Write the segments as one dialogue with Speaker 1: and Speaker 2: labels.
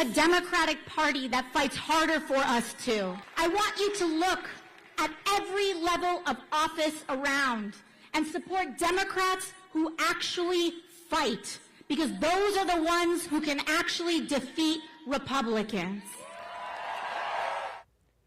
Speaker 1: a Democratic Party that fights harder for us too. I want you to look at every level of office around and support Democrats who actually fight, because those are the ones who can actually defeat Republicans.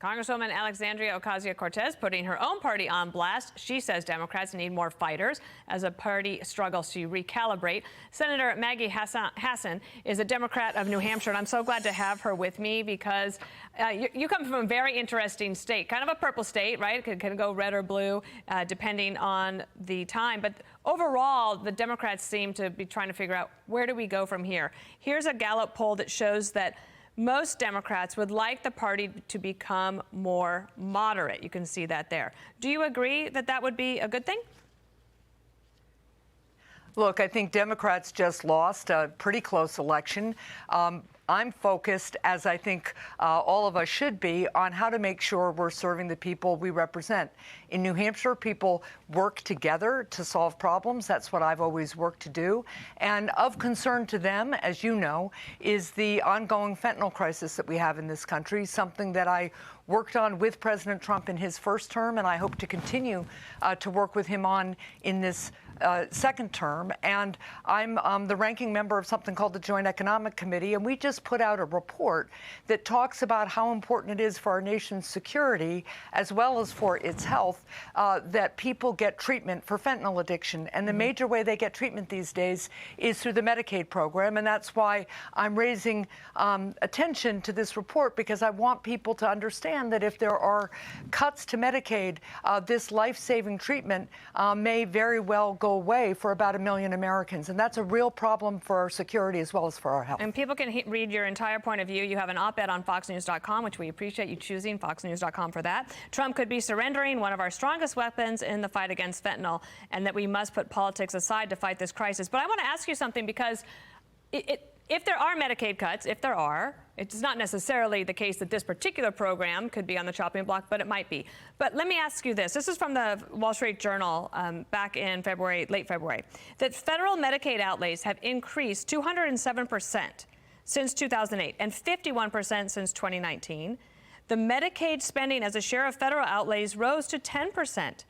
Speaker 2: Congresswoman Alexandria Ocasio-Cortez putting her own party on blast. She says Democrats need more fighters as a party struggles to recalibrate. Senator Maggie Hassan is a Democrat of New Hampshire, and I'm so glad to have her with me because you come from a very interesting state, kind of a purple state, right? It can go red or blue depending on the time. But overall, the Democrats seem to be trying to figure out, where do we go from here? Here's a Gallup poll that shows that most Democrats would like the party to become more moderate. You can see that there. Do you agree that that would be a good thing?
Speaker 3: Look, I think Democrats just lost a pretty close election. I'm focused, as I think all of us should be, on how to make sure we're serving the people we represent. In New Hampshire, people work together to solve problems. That's what I've always worked to do. And of concern to them, as you know, is the ongoing fentanyl crisis that we have in this country, something that I worked on with President Trump in his first term, and I hope to continue to work with him on in this second term. And I'm the ranking member of something called the Joint Economic Committee, and we just put out a report that talks about how important it is for our nation's security as well as for its health that people get treatment for fentanyl addiction. And the major way they get treatment these days is through the Medicaid program, and that's why I'm raising attention to this report, because I want people to understand that if there are cuts to Medicaid, this life-saving treatment may very well go away for about 1 million Americans. And that's a real problem for our security as well as for our health.
Speaker 2: And people can read your entire point of view. You have an op-ed on FoxNews.com, which we appreciate you choosing FoxNews.com for that. Trump could be surrendering one of our strongest weapons in the fight against fentanyl, and that we must put politics aside to fight this crisis. But I want to ask you something, because if there are Medicaid cuts, if there are, it's not necessarily the case that this particular program could be on the chopping block, but it might be. But let me ask you this. This is from the Wall Street Journal back in February, late February, that federal Medicaid outlays have increased 207% since 2008 and 51% since 2019. The Medicaid spending as a share of federal outlays rose to 10%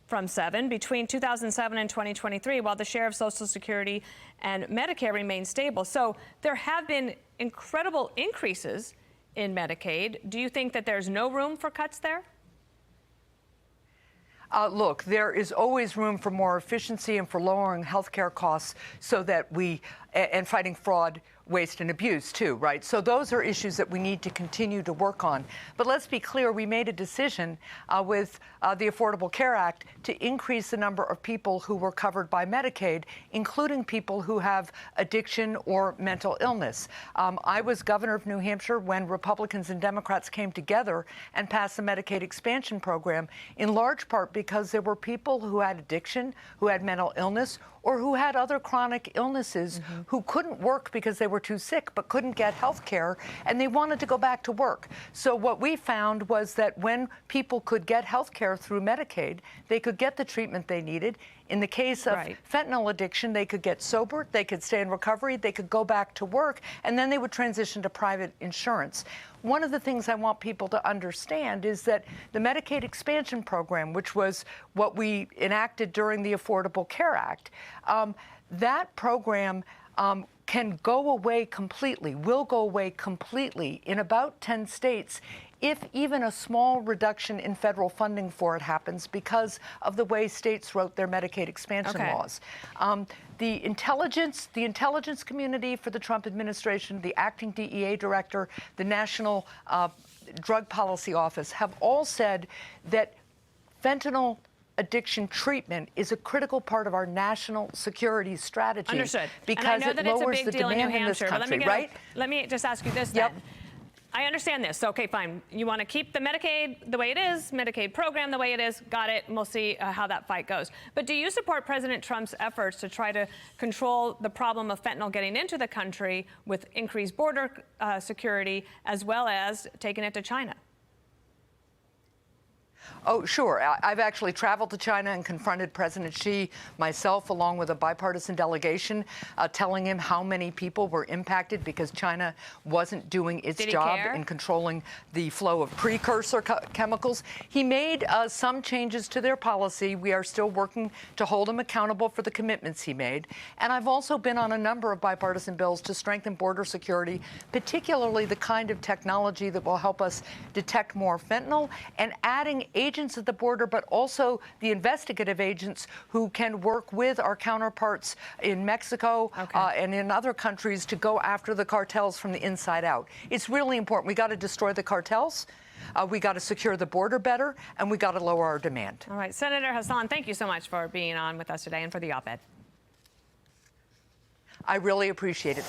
Speaker 2: from 7% between 2007 and 2023, while the share of Social Security and Medicare remains stable. So there have been incredible increases in Medicaid. Do you think that there's no room for cuts there?
Speaker 3: Look, there is always room for more efficiency and for lowering health care costs so that and fighting fraud, waste, and abuse, too, right? So those are issues that we need to continue to work on. But let's be clear, we made a decision with the Affordable Care Act to increase the number of people who were covered by Medicaid, including people who have addiction or mental illness. I was governor of New Hampshire when Republicans and Democrats came together and passed the Medicaid expansion program, in large part because there were people who had addiction, who had mental illness, or who had other chronic illnesses who couldn't work because they were too sick but couldn't get health care, and they wanted to go back to work. So what we found was that when people could get health care through Medicaid, they could get the treatment they needed. In the case of fentanyl addiction, they could get sober, they could stay in recovery, they could go back to work, and then they would transition to private insurance. One of the things I want people to understand is that the Medicaid expansion program, which was what we enacted during the Affordable Care Act, that program can go away completely, will go away completely in about 10 states if even a small reduction in federal funding for it happens because of the way states wrote their Medicaid expansion laws. The intelligence community for the Trump administration, the acting DEA director, the National Drug Policy Office have all said that fentanyl addiction treatment is a critical part of our national security strategy.
Speaker 2: Understood.
Speaker 3: Because it lowers the demand in this country, right?
Speaker 2: Let me just ask you this then. I understand this. So, okay, fine. You want to keep the Medicaid the way it is, Medicaid program the way it is. Got it. And we'll see how that fight goes. But do you support President Trump's efforts to try to control the problem of fentanyl getting into the country with increased border security, as well as taking it to China?
Speaker 3: Oh, sure. I've actually traveled to China and confronted President Xi myself, along with a bipartisan delegation, telling him how many people were impacted because China wasn't doing its job in controlling the flow of precursor chemicals. He made some changes to their policy. We are still working to hold him accountable for the commitments he made. And I've also been on a number of bipartisan bills to strengthen border security, particularly the kind of technology that will help us detect more fentanyl, and adding agents at the border, but also the investigative agents who can work with our counterparts in Mexico and in other countries to go after the cartels from the inside out. It's really important. We got to destroy the cartels. We got to secure the border better, and we got to lower our demand.
Speaker 2: All right, Senator Hassan, thank you so much for being on with us today and for the op-ed.
Speaker 3: I really appreciate it.